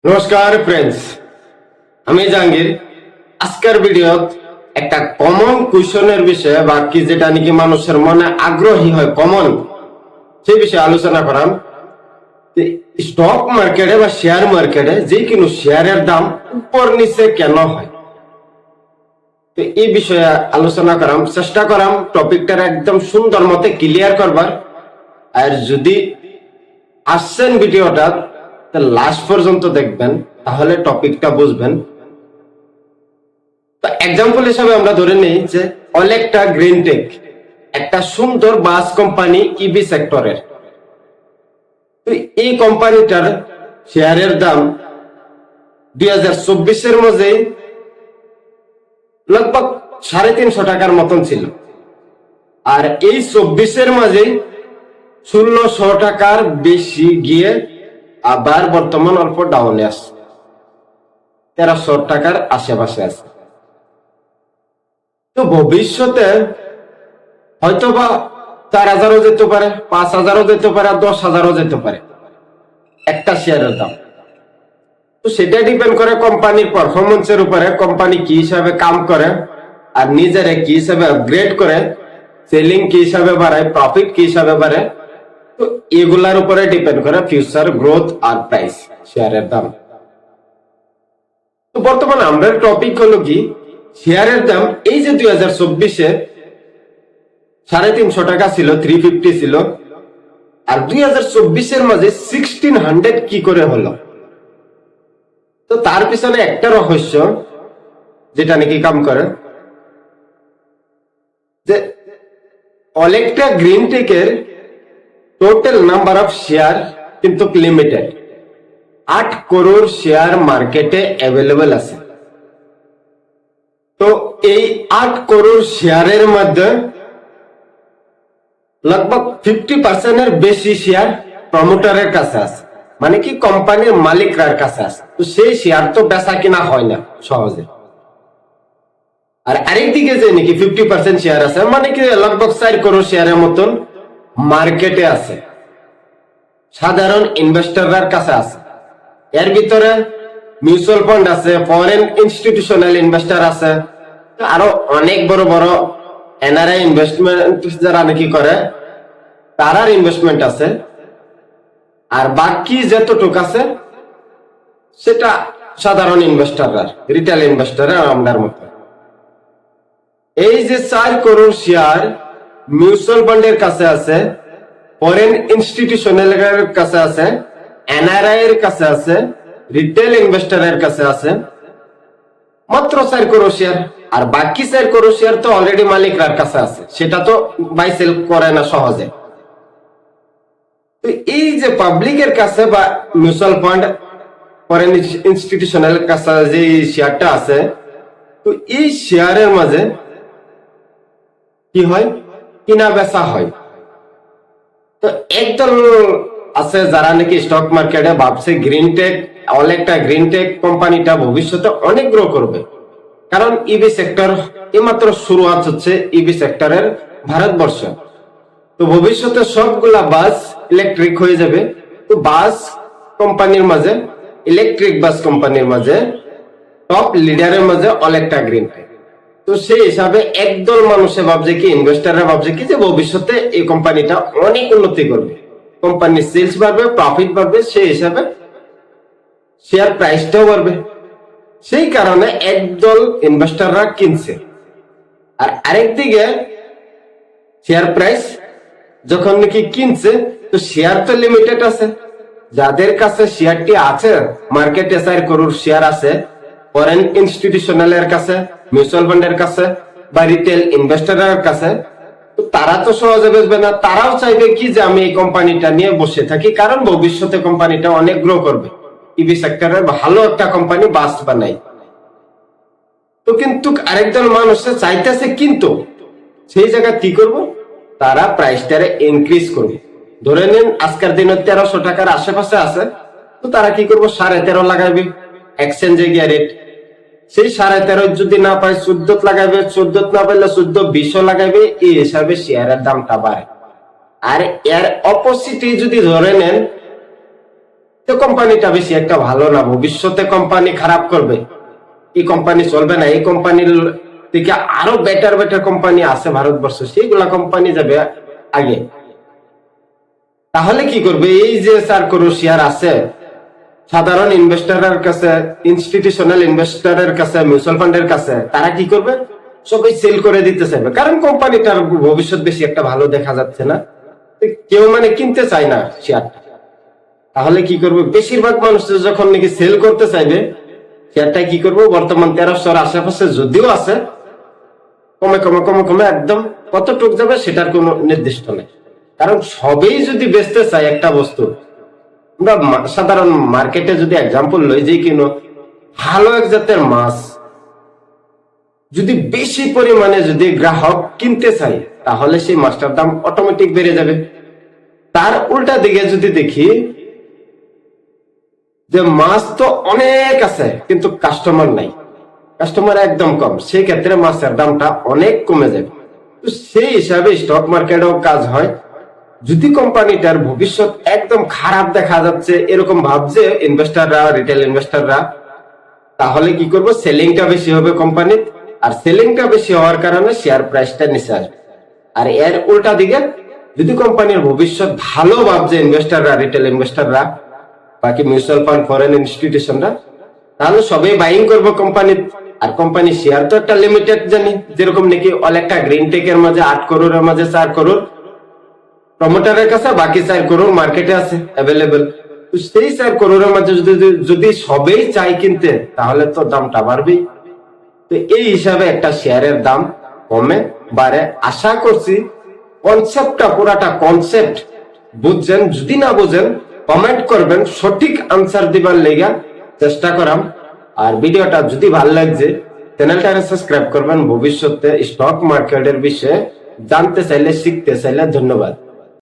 নমস্কার ফ্রেন্ডস, আমি জাহাঙ্গীর। আজকের ভিডিও একটা কমন কোয়েশনের বিষয়ে বা কি যেটা নাকি মানুষের মনে আগ্রহী হয় কমন সেই বিষয়ে আলোচনা করাম। স্টক মার্কেটে বা শেয়ার মার্কেটে যে কোনো শেয়ারের দাম উপর নিচে কেন হয়, তো এই বিষয়ে আলোচনা করাম, চেষ্টা করাম টপিকটার একদম সুন্দর মতে ক্লিয়ার করবার। আর যদি আসছেন ভিডিওটা লাস্ট পর্যন্ত দেখবেন তাহলে টপিকটা বুঝবেন। এক্সাম্পল হিসাবে আমরা ধরে নিই যে অলেক্টা গ্রিনটেক একটা সুন্দর বাস কোম্পানি ইভি সেক্টরের। তো এই কোম্পানিটার শেয়ারের দাম 2024-এর মধ্যে লগভগ 350 টাকার মতন ছিল, আর এই 24-এর মাঝে 1600 টাকার বেশি গিয়ে আবার বর্তমান অল্প ডাউনে আছে, 1300 টাকার আশেপাশে আছে। তো ভবিষ্যতে হয়তোবা 4000-ও যেতে পারে, 5000-ও যেতে পারে, 10,000-ও যেতে পারে একটা শেয়ারের দাম। তো সেটা ডিপেন্ড করে কোম্পানির পারফরমেন্সের উপরে, কোম্পানি কি হিসাবে কাম করে আর নিজেরা কি হিসাবে আপগ্রেড করে, সেলিং কি হিসাবে বাড়ায়, প্রফিট কি হিসাবে বাড়ে। তো এগুলার উপরে ডিপেন্ড করে ফিউচার গ্রোথ আর প্রাইস শেয়ারের দাম। তো বর্তমানে আমরা টপিক হলো কি শেয়ারের দাম। এই যে 2024-এ 350 টাকা ছিল, 350 ছিল, আর 2024-এর মাঝে 1600 কি করে হলো। তো তার পিছনে একটা রহস্য যেটা নাকি কাম করে যে অলেক্টা গ্রিনটেকের টোটাল নাম্বার অফ শেয়ার কিন্তু লিমিটেড, 8 করোড় শেয়ার মার্কেটে অ্যাভেলেবল আছে। তো এই 8 করোড় শেয়ারের মধ্যে লগভগ 50% বেশি শেয়ার প্রমোটারের কাছে আছে, মানে কি কোম্পানির মালিকরার কাছে আছে। তো সেই শেয়ার তো বেচা কিনা হয় না সহজে। আর আরেকদিকে যে নাকি 50% শেয়ার আছে, মানে কি লগভগ 4 করোড় শেয়ারের মতন মার্কেটে আছে, সাধারণ ইনভেস্টরদের কাছে আছে। এর ভিতরে মিউচুয়াল ফান্ড আছে, ফরেন ইনস্টিটিউশনাল ইনভেস্টর আছে, আরো অনেক বড় বড় এনআরআই ইনভেস্টমেন্ট যারা নাকি করে তারার ইনভেস্টমেন্ট আছে। আর বাকি যতটুক আছে সেটা সাধারণ ইনভেস্টররা, রিটেল ইনভেস্টররা আমরার মতো। এই যে 4 করোড় শেয়ার মিউচুয়াল ফান্ডের কাছে আছে, ফরেন ইনস্টিটিউশনাল এর কাছে আছে, এনআরআই এর কাছে আছে, রিটেল ইনভেস্টরের কাছে আছে, মাত্র 4 করোড় শেয়ার। আর বাকি 4 করোড় শেয়ার তো অলরেডি মালিকরার কাছে আছে, সেটা তো বাই সেল করে না সহজে। তো এই যে পাবলিকের কাছে বা মিউচুয়াল ফান্ড, ফরেন ইনস্টিটিউশনাল কাছে যে শেয়ারটা আছে, তো এই শেয়ারের মাঝে কি হয়, কিনা বেচা হয়। তো একদল আছে যারা নাকি স্টক মার্কেটে ভাবছে গ্রিনটেক, অলেক্টা গ্রিনটেক কোম্পানিটা ভবিষ্যতে অনেক গ্রো করবে, কারণ ইভি সেক্টর এইমাত্র শুরুয়াত হচ্ছে ইভি সেক্টরের ভারতবর্ষ। তো ভবিষ্যতে সবগুলা বাস ইলেকট্রিক হয়ে যাবে। তো বাস কোম্পানির মাঝে, ইলেকট্রিক বাস কোম্পানির মাঝে টপ লিডারের মাঝে অলেক্টা গ্রিনটেক। তো সেই হিসাবে একদল মানুষে ভাবছে কি, ইনভেস্টাররা ভাবছে কি যে ভবিষ্যতে এই কোম্পানিটা অনেক উন্নতি করবে, কোম্পানির সেলস বাড়বে, প্রফিট বাড়বে, সেই হিসাবে শেয়ার প্রাইসটাও বাড়বে। সেই কারণে একদল ইনভেস্টাররা কিনছে। আর আরেকদিকে শেয়ার প্রাইস যখন নাকি কিনছে, তো শেয়ার তো লিমিটেড আছে। যাদের কাছে শেয়ারটি আছে, মার্কেটে 4 করোড় শেয়ার আছে, ফরেন ইনস্টিটিউশনালের কাছে, মিউচুয়াল ফান্ডের কাছে বা রিটেল ইনভেস্টরের কাছে, তো তারা তো সহজে বেচবে না। তারাও চাইবে কি যে আমি এই কোম্পানিটা নিয়ে বসে থাকি, কারণ ভবিষ্যতে কোম্পানিটা অনেক গ্রো করবে, ইভি সেক্টরের ভালো একটা কোম্পানি বাস বানাই। তো কিন্তু আরেকজন মানুষ চাইতেছে, কিন্তু সেই জায়গায় কি করব, তারা প্রাইসটারে ইনক্রিজ করবে। ধরে নিন আজকের দিনে 1300 টাকার আশেপাশে আছে, তো তারা কি করবো, 13.5 লাগাইবে এক্সচেঞ্জে গিয়ে রেট। সেই 13.5 যদি না পায় 14 লাগাইবে, 14 না পাইলে 14-20 লাগাইবে। এই হিসাবে শেয়ারের দামটা বাড়ে। আর এর অপোজিটে যদি ধরে নেন তো কোম্পানিটা বেশি একটা ভালো না, ভবিষ্যতে কোম্পানি খারাপ করবে, এই কোম্পানি চলবে না, এই কোম্পানির থেকে আরো বেটার বেটার কোম্পানি আছে ভারতবর্ষ, সেইগুলা কোম্পানি যাবে আগে। তাহলে কি করবে, এই যে 4 crore শেয়ার আছে সাধারণ ইনভেস্টরের কাছে, ইনস্টিটিউশনাল ইনভেস্টরের কাছে, মিউচুয়াল ফান্ডের কাছে, তারা কি করবে, সবাই সেল করে দিতে চাইবে, কারণ কোম্পানিটার ভবিষ্যৎ বেশি একটা ভালো দেখা যাচ্ছে না, কেউ মানে কিনতে চায় না শেয়ারটা। তাহলে কি করবে, বেশিরভাগ মানুষ যখন নাকি সেল করতে চাইবে, শেয়ারটা কি করবো, বর্তমান 1300 আশেপাশে যদিও আছে, কমে কমে কমে কমে একদম কতটুক যাবে সেটার কোনো নির্দিষ্ট নেই। কারণ সবেই যদি বেচতে চায় একটা বস্তু, আমরা সাধারণ মার্কেটে যদি এক্সাম্পল লই, যে কিনো ভালো এক জাতের মাছ যদি বেশি পরিমাণে যদি গ্রাহক কিনতে চায়, তাহলে সেই মাছটার দাম অটোমেটিক বেড়ে যাবে। তার উল্টা দিকে যদি দেখি যে মাছ তো অনেক আছে কিন্তু কাস্টমার নাই, কাস্টমার একদম কম, সেই ক্ষেত্রে মাছের দামটা অনেক কমে যাবে। তো সেই হিসাবে স্টক মার্কেটেও কাজ হয়। যদি কোম্পানিটার ভবিষ্যৎ একদম খারাপ দেখা যাচ্ছে এরকম ভাবছে ইনভেস্টাররা, রিটেল ইনভেস্টাররা, তাহলে কি করব, সেলিংটা বেশি হবে কোম্পানির, আর সেলিংটা বেশি হওয়ার কারণে শেয়ার প্রাইসটা নিচে আসবে। আর এর উল্টা দিকে যদি কোম্পানির ভবিষ্যৎ ভালো ভাবছে ইনভেস্টাররা, রিটেল ইনভেস্টাররা, বাকি মিউচুয়াল ফান্ড, ফরেন ইনস্টিটিউশনরা, তাহলে সবাই বাইং করবো কোম্পানির। আর কোম্পানি শেয়ার তো একটা লিমিটেড জানি, যেরকম নাকি অনেকটা গ্রিন টেকের মাঝে 8 crore মাঝে 4 crore প্রমোটারের কাছে, বাকি 4 crore মার্কেটে আছে অ্যাভেলেবেল। তো সেই 4 crore মাঝে যদি সবাই চাই কিনতে, তাহলে তো দামটা বাড়বেই। তো এই হিসাবে একটা শেয়ারের দাম কমে বাড়ে। আশা করছি কনসেপ্টটা, পুরাটা কনসেপ্ট বুঝছেন। যদি না বুঝেন কমেন্ট করবেন, সঠিক আনসার দিবার লেগা চেষ্টা করাম। আর ভিডিওটা যদি ভালো লাগছে চ্যানেলটাকে সাবস্ক্রাইব করবেন। ভবিষ্যতে স্টক মার্কেটের বিষয়ে জানতে চাইলে, শিখতে চাইলে। ধন্যবাদ।